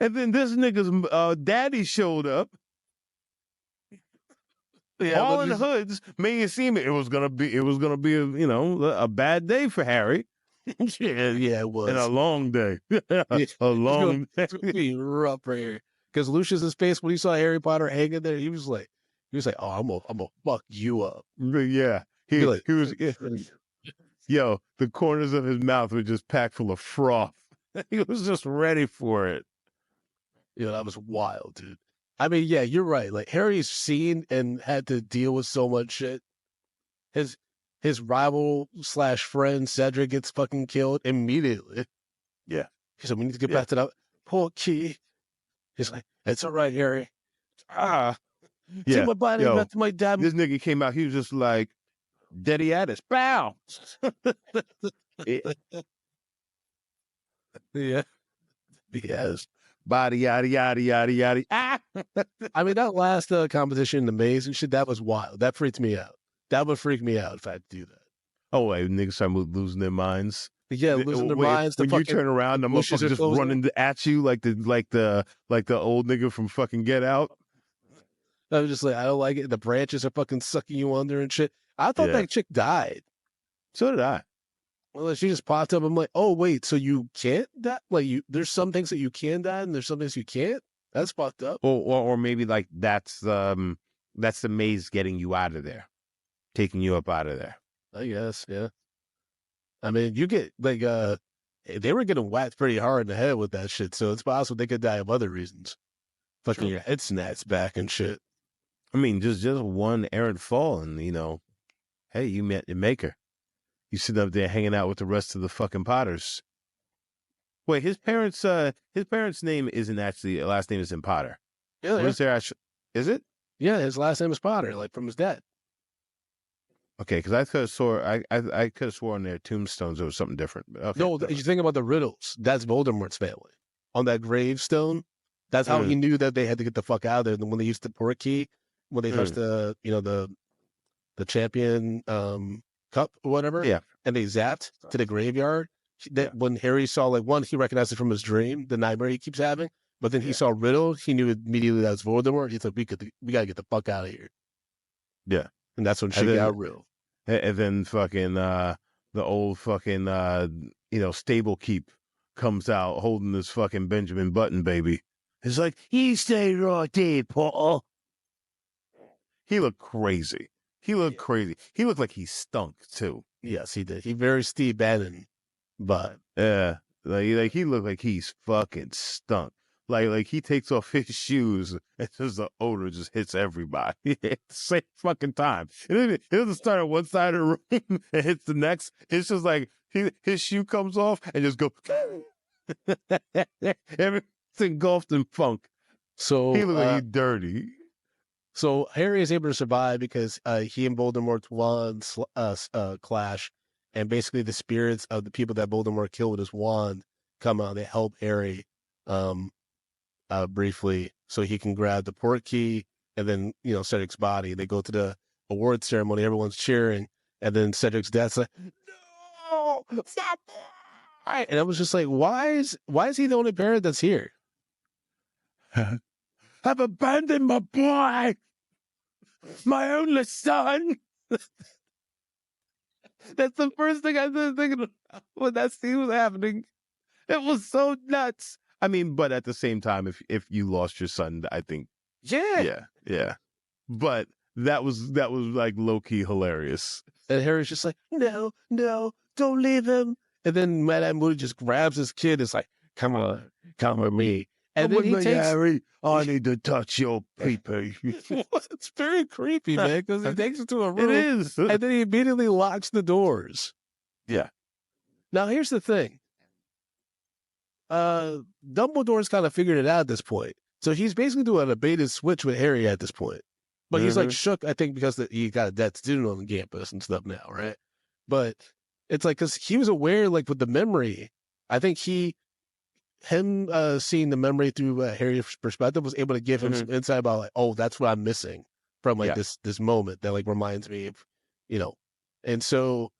And then this nigga's daddy showed up. Yeah, All in the hoods made it seem it was gonna be a bad day for Harry. yeah, it was. And a long day. A long day. It's gonna be rough right here. Because Lucius's face when he saw Harry Potter hanging there, he was like, "Oh, I'm gonna fuck you up." Yeah. He was yo, the corners of his mouth were just packed full of froth. He was just ready for it. Yeah, that was wild, dude. I mean, yeah, you're right. Like Harry's seen and had to deal with so much shit. His rival / friend Cedric gets fucking killed immediately. Yeah. He said, "We need to get back to that poor key." He's like, "It's all right, Harry. Take my body back to my dad." This nigga came out, he was just like, Daddy Addis, bow. Yeah. Yes. Body, yada, yada, yada, yada. Ah! I mean, that last competition in the maze and shit, that was wild. That freaked me out. That would freak me out if I had to do that. Oh, wait, niggas start losing their minds. Yeah, losing their minds. When you turn around, the motherfucker just running at you like the old nigga from fucking Get Out. I was just like, I don't like it. The branches are fucking sucking you under and shit. I thought that chick died. So did I. Well, she just popped up. I'm like, oh wait, so you can't die? Like there's some things that you can die, and there's some things you can't. That's fucked up. Or maybe like that's the maze getting you out of there, taking you up out of there. I guess, yeah. I mean, you get like they were getting whacked pretty hard in the head with that shit, so it's possible they could die of other reasons. Fucking your head snaps back and shit. I mean, just one errant fall, and hey, you met your maker. You sit up there hanging out with the rest of the fucking Potters. Wait, his parents' name isn't actually, last name isn't Potter. Yeah, what is their actual? Is it? Yeah, his last name is Potter, like from his dad. Okay, because I could have sworn their tombstones was something different. But okay, No, you think about the riddles. That's Voldemort's family. On that gravestone, that's how he knew that they had to get the fuck out of there. And when they used the Portkey, when they touched the champion cup or whatever, and they zapped to the graveyard. When Harry saw one, he recognized it from his dream, the nightmare he keeps having. But then he saw Riddle, he knew immediately that was Voldemort. He thought we gotta get the fuck out of here. Yeah, and that's when shit got real. And then fucking the old fucking stable keep comes out holding this fucking Benjamin Button baby. It's like, you stay right there, Potter. He looked crazy. He looked crazy. He looked like he stunk too. Yes, he did. He very Steve Bannon, but yeah, like he looked like he's fucking stunk. Like he takes off his shoes and just the odor just hits everybody at the same fucking time. It doesn't start on one side of the room and hits the next. It's just like his shoe comes off and just go. Everything's engulfed in funk. So he looked like he's dirty. So Harry is able to survive because he and Voldemort's wands clash, and basically the spirits of the people that Voldemort killed with his wand come out. They help Harry briefly so he can grab the Portkey and then Cedric's body. They go to the award ceremony. Everyone's cheering, and then Cedric's dad's like, "No, stop!" And I was just like, "Why is he the only parent that's here?" I've abandoned my boy, my only son. That's the first thing I was thinking when that scene was happening. It was so nuts. I mean, but at the same time, if you lost your son, I think, yeah. But that was like low key hilarious. And Harry's just like, no, don't leave him. And then Madame Moody just grabs his kid. It's like, come on, come with me. And then he takes. Harry, I need to touch your pee-pee. It's very creepy, man, because he takes it to a room. It is. And then he immediately locks the doors. Yeah. Now, here's the thing. Dumbledore's kind of figured it out at this point. So he's basically doing a bait and switch with Harry at this point. But he's like shook, I think, because he got a dead student on the campus and stuff now, right? But it's like, because he was aware, like, with the memory, I think him seeing the memory through Harry's perspective was able to give him some insight about, like, oh, that's what I'm missing from, like, this moment that, like, reminds me of, and so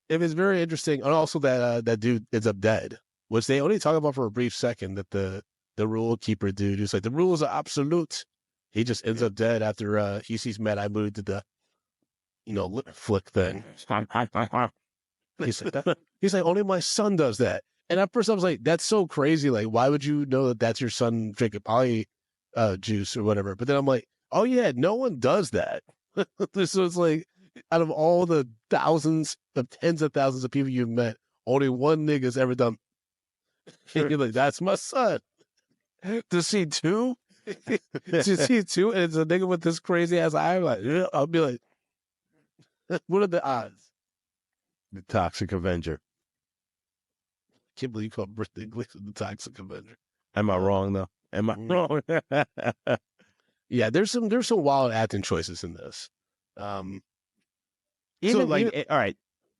it was very interesting. And also that that dude ends up dead, which they only talk about for a brief second, that the rule keeper dude who's like, the rules are absolute. He just ends up dead after he sees Mad Eye Moody did the, lip flick thing. He's like, only my son does that. And at first I was like, that's so crazy. Like, why would you know that that's your son drinking poly juice or whatever? But then I'm like, oh yeah, no one does that. So it's like, out of all the tens of thousands of people you've met, only one nigga's ever done. You're like, that's my son. To see two? To see two, and it's a nigga with this crazy ass eye. Like, I'll be like, what are the odds? The Toxic Avenger. Can't believe you call Birthday Gleason the Toxic Avenger. Am I wrong though? Am I wrong? Yeah, there's some wild acting choices in this. All right,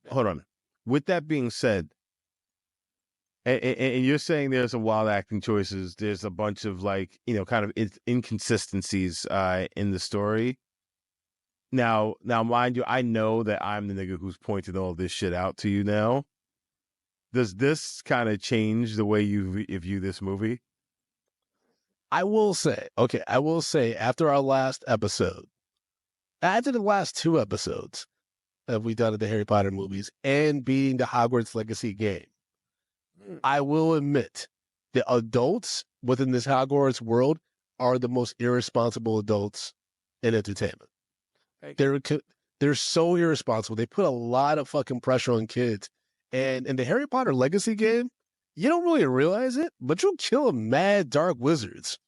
hold on. With that being said, and you're saying there's some wild acting choices. There's a bunch of, like, kind of inconsistencies in the story. Now, mind you, I know that I'm the nigga who's pointed all this shit out to you now. Does this kind of change the way you view this movie? I will say, after our last episode, after the last two episodes that we've done of the Harry Potter movies and beating the Hogwarts Legacy game, I will admit the adults within this Hogwarts world are the most irresponsible adults in entertainment. They're so irresponsible. They put a lot of fucking pressure on kids. And in the Harry Potter Legacy game, you don't really realize it, but you'll kill mad dark wizards.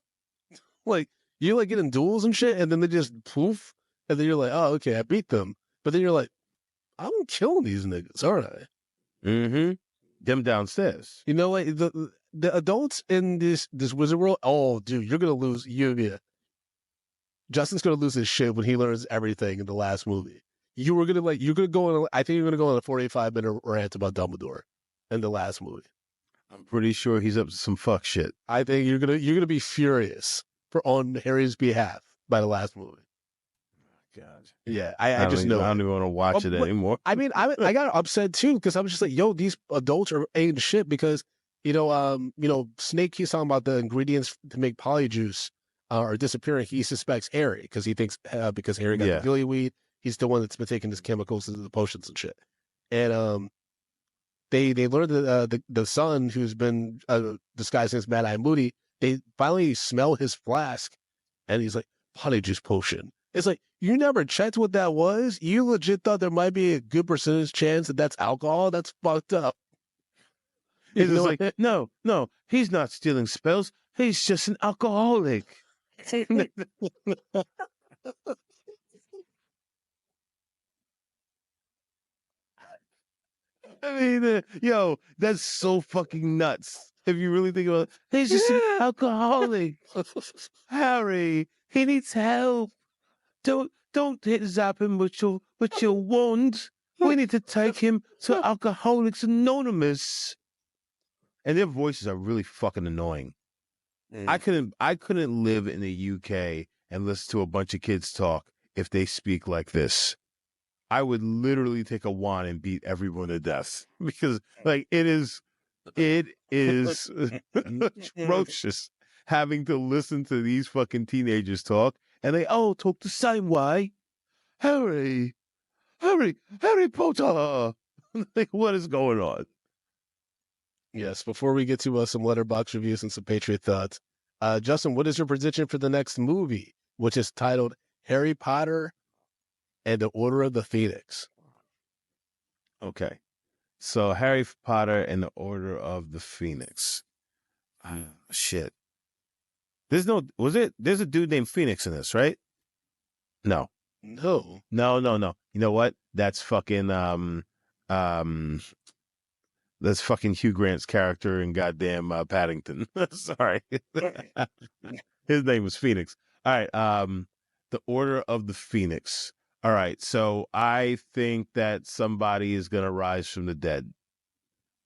Like, you like getting duels and shit, and then they just poof, and then you're like, oh, okay, I beat them. But then you're like, I'm killing these niggas, aren't I? Mm-hmm. Them downstairs. Like the adults in this wizard world, oh, dude, you're gonna lose. Justin's gonna lose his shit when he learns everything in the last movie. You're gonna go on. I think you're gonna go on a 45-minute rant about Dumbledore in the last movie. I'm pretty sure he's up to some fuck shit. I think you're gonna be furious on Harry's behalf by the last movie. God. Yeah, I just know. I don't even want to watch it anymore. I mean, I got upset too, because I was just like, yo, these adults are ain't shit, because Snape keeps talking about the ingredients to make polyjuice are disappearing. He suspects Harry because he thinks because Harry got the gillyweed, he's the one that's been taking his chemicals into the potions and shit. And they learned that the son who's been disguised as Mad Eye Moody, they finally smell his flask, and he's like, polyjuice potion. It's like, you never checked what that was? You legit thought there might be a good percentage chance that that's alcohol? That's fucked up. It's like, no, he's not stealing spells. He's just an alcoholic. I mean, yo, that's so fucking nuts. If you really think about it, he's just an alcoholic. Harry, he needs help. Don't zap him with your wand. We need to take him to Alcoholics Anonymous. And their voices are really fucking annoying. I couldn't live in the UK and listen to a bunch of kids talk if they speak like this. I would literally take a wand and beat everyone to death, because like it is atrocious having to listen to these fucking teenagers talk, and they all talk the same way. Harry Potter. Like, what is going on? Yes, before we get to some letterbox reviews and some Patriot thoughts, Justin, what is your prediction for the next movie, which is titled Harry Potter and the Order of the Phoenix? Okay, so Harry Potter and the Order of the Phoenix. Shit. There's a dude named Phoenix in this, right? No. No. You know what? That's fucking that's fucking Hugh Grant's character in goddamn Paddington. Sorry. His name was Phoenix. All right. The Order of the Phoenix. All right. So I think that somebody is gonna rise from the dead.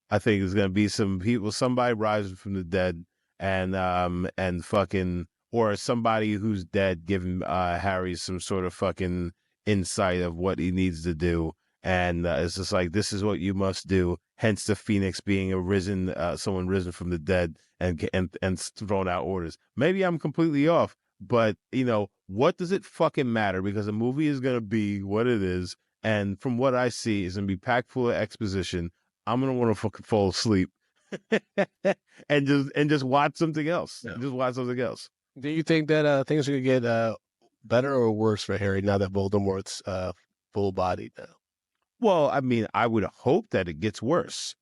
I think there's gonna be somebody rising from the dead, and fucking, or somebody who's dead giving Harry some sort of fucking insight of what he needs to do, and it's just like, this is what you must do. Hence the Phoenix being someone risen from the dead, and thrown out orders. Maybe I'm completely off, but what does it fucking matter? Because the movie is gonna be what it is, and from what I see, it's gonna be packed full of exposition. I'm gonna want to fucking fall asleep and just watch something else. Yeah. Just watch something else. Do you think that things are gonna get better or worse for Harry now that Voldemort's full bodied now? Well, I mean, I would hope that it gets worse.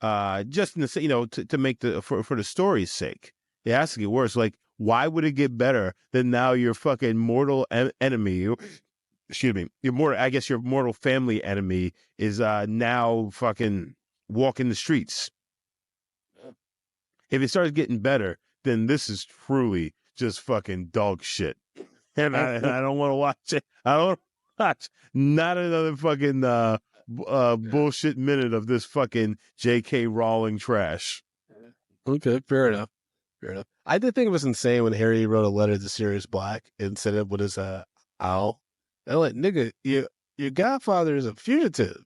Just in the to make for the story's sake, it has to get worse. Like, why would it get better than now your fucking mortal enemy? Excuse me, your mortal family enemy is now fucking walking the streets. If it starts getting better, then this is truly just fucking dog shit. And I don't want to watch it. I don't watch not another fucking bullshit minute of this fucking J.K. Rowling trash. Okay, fair enough. I did think it was insane when Harry wrote a letter to Sirius Black and said it with his owl. I'm like, nigga, your godfather is a fugitive.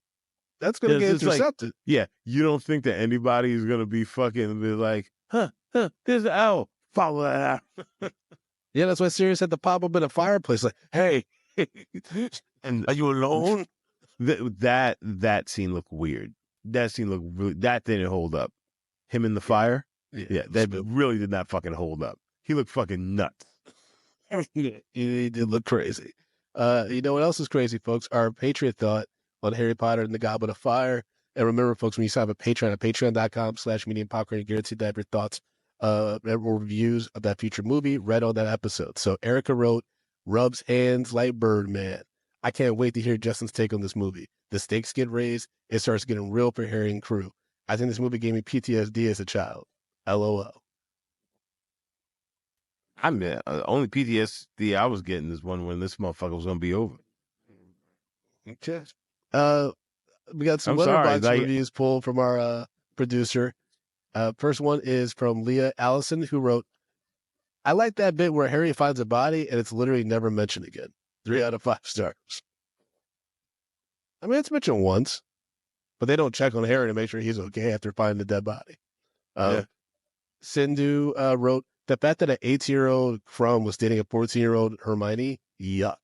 That's going to get intercepted. Yeah, you don't think that anybody is going to be like, there's an owl. Follow that out. Yeah, that's why Sirius had to pop up in a fireplace like, hey, and are you alone? That scene looked weird. That scene looked really, that didn't hold up. Him in the fire? Yeah, that really did not fucking hold up. He looked fucking nuts. He did look crazy. You know what else is crazy, folks? Our Patriot thought on Harry Potter and the Goblet of Fire. And remember, folks, when you sign up at Patreon at patreon.com/mediumpopcorn, you guaranteed to have your thoughts or reviews of that future movie read on that episode. So Erica wrote, rubs hands like Birdman. I can't wait to hear Justin's take on this movie. The stakes get raised. It starts getting real for Harry and crew. I think this movie gave me PTSD as a child. LOL. I mean, only PTSD I was getting is when this motherfucker was going to be over. Okay. We got some Letterboxd reviews pulled from our producer. First one is from Leah Allison, who wrote, I like that bit where Harry finds a body and it's literally never mentioned again. 3 out of 5 stars. I mean, it's mentioned once, but they don't check on Harry to make sure he's okay after finding the dead body. Sindhu wrote, the fact that an 18-year-old Crumb was dating a 14-year-old Hermione, yuck.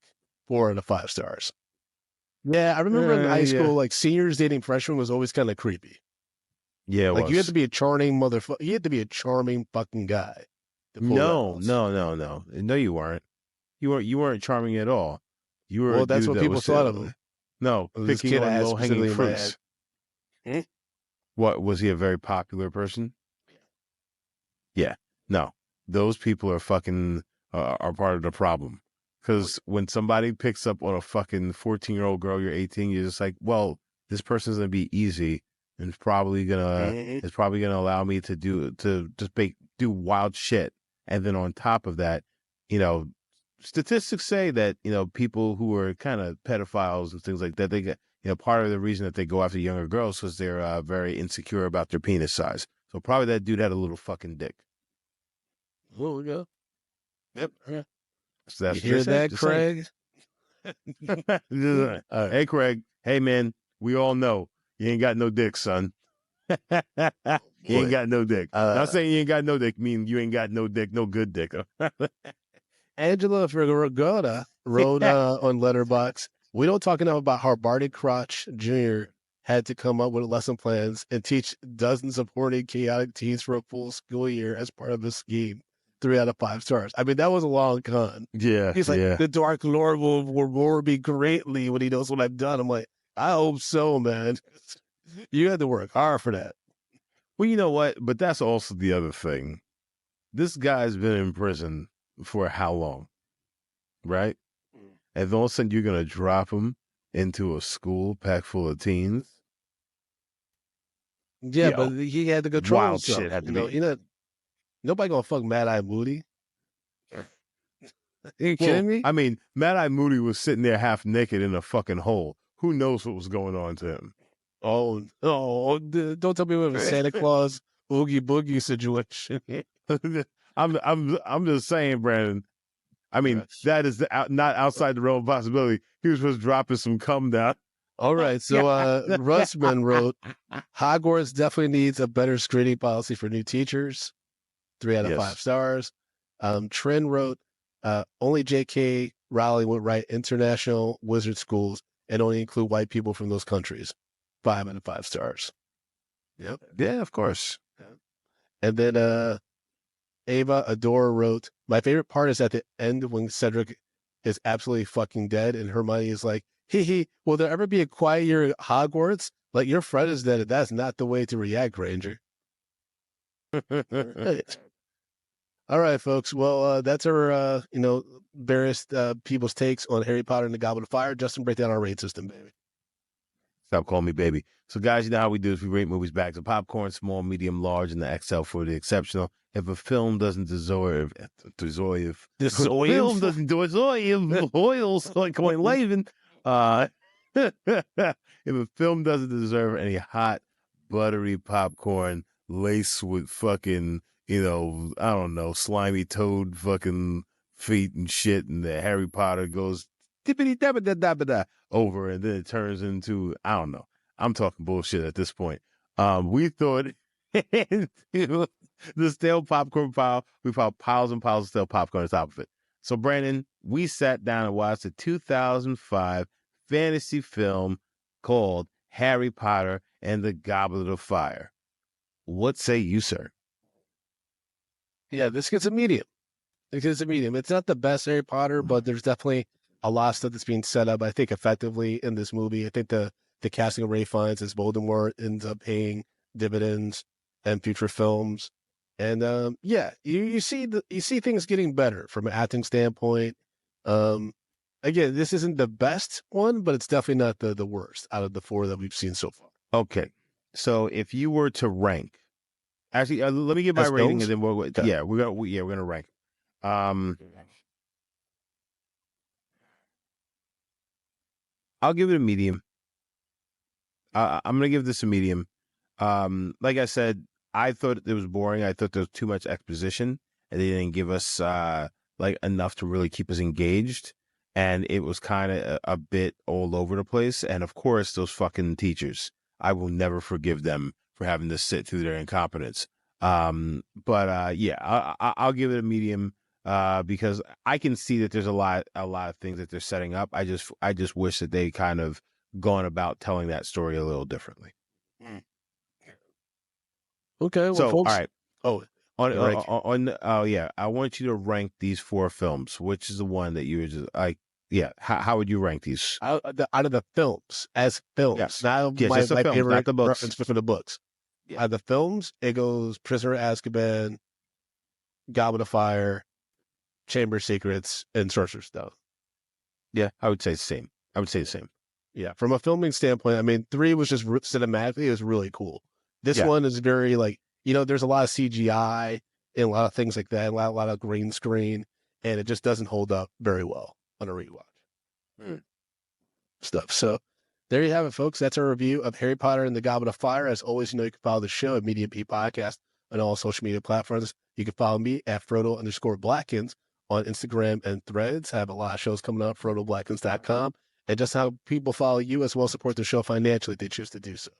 4 out of 5 stars. Yeah, I remember in high school, like seniors dating freshmen was always kind of creepy. Yeah, like you had to be a charming motherfucker. You had to be a charming fucking guy. No, you weren't. You weren't charming at all. You were. Well, that's what people thought of him. No, picking on low-hanging fruits. What, was he a very popular person? Yeah. No, those people are fucking are part of the problem. Because when somebody picks up on a fucking 14-year-old girl, you're 18, you're just like, well, this person's gonna be easy, and it's probably gonna allow me to do wild shit. And then on top of that, statistics say that people who are kind of pedophiles and things like that, they get part of the reason that they go after younger girls was they're very insecure about their penis size. So probably that dude had a little fucking dick. Oh yeah. Yep. So that's you hear that, Craig? Hey, Craig. Hey, man. We all know you ain't got no dick, son. You ain't got no dick. Not saying you ain't got no dick, mean you ain't got no dick, no good dick. Angela Figueroa wrote on Letterboxd, we don't talk enough about how Barty Crouch Jr. had to come up with lesson plans and teach dozens of horny, chaotic teens for a full school year as part of his scheme. 3 out of 5 stars. I mean, that was a long con. Yeah. He's like, the Dark Lord will reward me greatly when he knows what I've done. I'm like, I hope so, man. You had to work hard for that. Well, you know what? But that's also the other thing. this guy's been in prison for how long, right? And all of a sudden you're gonna drop him into a school packed full of teens. Yeah, Yo, but he had to control wild himself. shit had to You know, be. nobody gonna fuck Mad Eye Moody. Are you Well, kidding me? I mean, Mad Eye Moody was sitting there half naked in a fucking hole. Who knows what was going on to him? Don't tell me we have a Santa Claus Oogie Boogie situation. I'm just saying, Brandon. I mean, Yes. that is not outside the realm of possibility. He was just dropping some cum down. All right, so Russman wrote, Hogwarts definitely needs a better screening policy for new teachers. 3 out of 5 Yes. stars. Trin wrote, only J.K. Rowling would write international wizard schools and only include white people from those countries. 5 out of 5 stars. Yep. Yeah, of course. And then Ava Adora wrote, my favorite part is at the end when Cedric is absolutely fucking dead and Hermione is like, hee, will there ever be a quiet year at Hogwarts? Like, your friend is dead. That's not the way to react, Granger. All right, folks. Well, that's our, various people's takes on Harry Potter and the Goblet of Fire. Justin, break down our rate system, baby. Stop calling me baby. So, guys, you know how we do this. We rate movies bags of popcorn, small, medium, large, and the XL for the exceptional. If a film doesn't deserve oils like going Laven. If a film doesn't deserve any hot, buttery popcorn laced with fucking, I don't know, slimy toad fucking feet and shit, and the Harry Potter goes tippity dabba da dabba da over, and then it turns into, I don't know. I'm talking bullshit at this point. We thought into the stale popcorn pile. We piled piles and piles of stale popcorn on top of it. So, Brandon, we sat down and watched a 2005 fantasy film called Harry Potter and the Goblet of Fire. What say you, sir? Yeah, this gets a medium. It's not the best Harry Potter, but there's definitely a lot of stuff that's being set up, I think, effectively in this movie. I think the casting of Ralph Fiennes as Voldemort ends up paying dividends in future films. And you see things getting better from an acting standpoint. Again, this isn't the best one, but it's definitely not the worst out of the 4 that we've seen so far. Okay, so if you were to rank, actually, let me give my As rating, films? and then Okay. we're gonna rank. I'll give it a medium. I'm gonna give this a medium. Like I said, I thought it was boring. I thought there was too much exposition, and they didn't give us like enough to really keep us engaged. And it was kind of a bit all over the place. And of course, those fucking teachers, I will never forgive them for having to sit through their incompetence. But I'll give it a medium because I can see that there's a lot of things that they're setting up. I just wish that they kind of gone about telling that story a little differently. Okay, well, So, folks. all right. Rank. I want you to rank these 4 films. Which is the one that you were just like? Yeah, how would you rank these? Out of the films, as films, Yes. not Yes, my just the films, favorite not the books. reference for the books. Yeah. Out of the films, it goes Prisoner of Azkaban, Goblet of Fire, Chamber of Secrets, and Sorcerer's Stone. Yeah, I would say the same. Yeah, from a filming standpoint, I mean, 3 was just cinematically, it was really cool. This Yeah. one is very there's a lot of CGI and a lot of things like that, a lot of green screen, and it just doesn't hold up very well on a rewatch. Stuff. So there you have it, folks. That's our review of Harry Potter and the Goblet of Fire. As always, you can follow the show at Medium P Podcast on all social media platforms. You can follow me at Frodo_Blackens on Instagram and Threads. I have a lot of shows coming up, FrodoBlackens.com. And just how people follow you as well support the show financially if they choose to do so.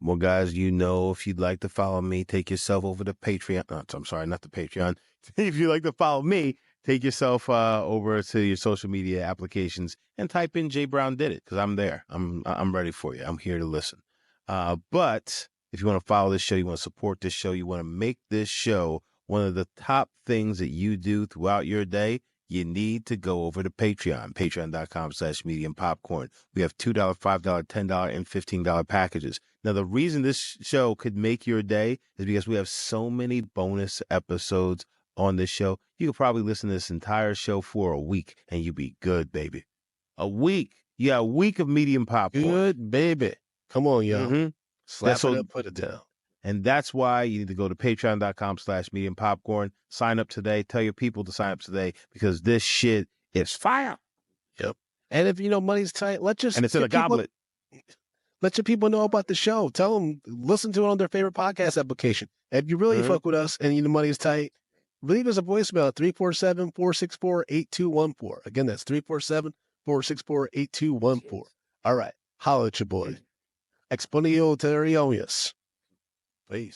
Well, guys, if you'd like to follow me, take yourself over to Patreon. I'm sorry, not the Patreon. If you'd like to follow me, take yourself over to your social media applications and type in Jay Brown Did It, because I'm there. I'm ready for you. I'm here to listen. But if you want to follow this show, you want to support this show, you want to make this show one of the top things that you do throughout your day, you need to go over to Patreon, patreon.com/medium popcorn. We have $2, $5, $10, and $15 packages. Now, the reason this show could make your day is because we have so many bonus episodes on this show, you could probably listen to this entire show for a week and you'd be good, baby. A week. Yeah, a week of medium popcorn. Good, baby. Come on, y'all. Mm-hmm. Slap it up, put it down. And that's why you need to go to patreon.com/medium popcorn. Sign up today. Tell your people to sign up today because this shit is fire. Yep. And if money's tight, And it's in a goblet. Let your people know about the show. Tell them, listen to it on their favorite podcast application. If you really fuck with us and the money is tight, leave us a voicemail at 347-464-8214. Again, that's 347-464-8214. All right. Holla at your boy. Exponio Terrionius. Peace.